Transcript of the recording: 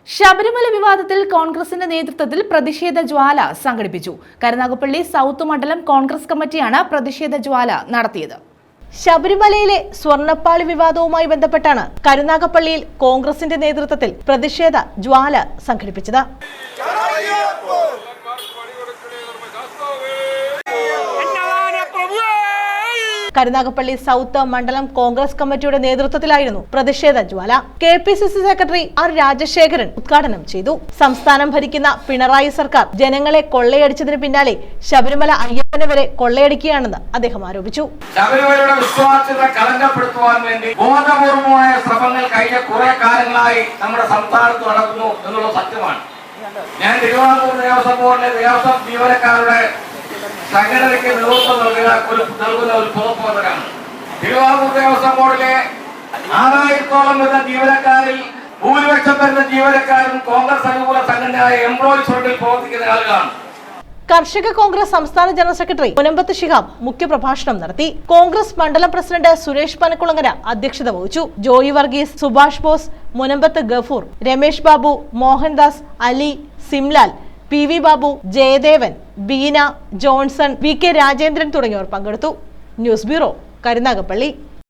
ശബരിമല വിവാദത്തിൽ കോൺഗ്രസിന്റെ നേതൃത്വത്തിൽ പ്രതിഷേധ ജ്വാല സംഘടിപ്പിച്ചു. കരുനാഗപ്പള്ളി സൗത്ത് മണ്ഡലം കോൺഗ്രസ് കമ്മിറ്റിയാണ് പ്രതിഷേധ ജ്വാല നടത്തിയത്. ശബരിമലയിലെ സ്വർണ്ണപ്പാളി വിവാദവുമായി ബന്ധപ്പെട്ടാണ് കരുനാഗപ്പള്ളിയിൽ കോൺഗ്രസിന്റെ നേതൃത്വത്തിൽ പ്രതിഷേധ ജ്വാല സംഘടിപ്പിച്ചത്. കരുനാഗപ്പള്ളി സൗത്ത് മണ്ഡലം കോൺഗ്രസ് കമ്മിറ്റിയുടെ നേതൃത്വത്തിലായിരുന്നു പ്രതിഷേധ ജ്വാല. KPCC സെക്രട്ടറി ആർ രാജശേഖരൻ ഉദ്ഘാടനം ചെയ്തു. സംസ്ഥാനം ഭരിക്കുന്ന പിണറായി സർക്കാർ ജനങ്ങളെ കൊള്ളയടിച്ചതിന് പിന്നാലെ ശബരിമല അയ്യപ്പനെ വരെ കൊള്ളയടിക്കുകയാണെന്ന് അദ്ദേഹം ആരോപിച്ചു. ശബരിമലയുടെ വിശ്വാസ്യത കളങ്കപ്പെടുത്തുവാൻ വേണ്ടി ബോധപൂർവമായ ശ്രമങ്ങൾ കഴിഞ്ഞ കുറെ കാലങ്ങളായി നമ്മുടെ സംസ്ഥാനത്ത് നടക്കുന്നു എന്നുള്ള സത്യമാണ്. ഞാൻ തിരുവിതാംകൂർ ദേവസ്വം ബോർഡിലെ ദേവസ്വം ജീവനക്കാരുടെ സംഘടനയ്ക്ക് നേതൃത്വം നൽകുന്ന ഒരു പൊതുപ്രവർത്തകനാണ്. തിരുവിതാംകൂർ ദേവസ്വം ബോർഡിലെ 6000-ഓളം വരുന്ന ജീവനക്കാരിൽ ഭൂരിപക്ഷം വരുന്ന ജീവനക്കാരും കോൺഗ്രസ് അനുകൂല സംഘടനയായ എംപ്ലോയീസ് ഫണ്ടിൽ പ്രവർത്തിക്കുന്ന ആളുകളാണ്. കർഷക കോൺഗ്രസ് സംസ്ഥാന ജനറൽ സെക്രട്ടറി മുനമ്പത്ത് ശിഹാബ് മുഖ്യപ്രഭാഷണം നടത്തി. കോൺഗ്രസ് മണ്ഡലം പ്രസിഡന്റ് സുരേഷ് പനക്കുളങ്ങര അധ്യക്ഷത വഹിച്ചു. Joy Varghese, Subhash Bose, Munambath Gafoor, Ramesh Babu, Mohandas, Ali, Simlal, PV Babu, Jayadevan, Beena, Johnson, VK Rajendran തുടങ്ങിയവർ പങ്കെടുത്തു. News bureau, Karunagappally.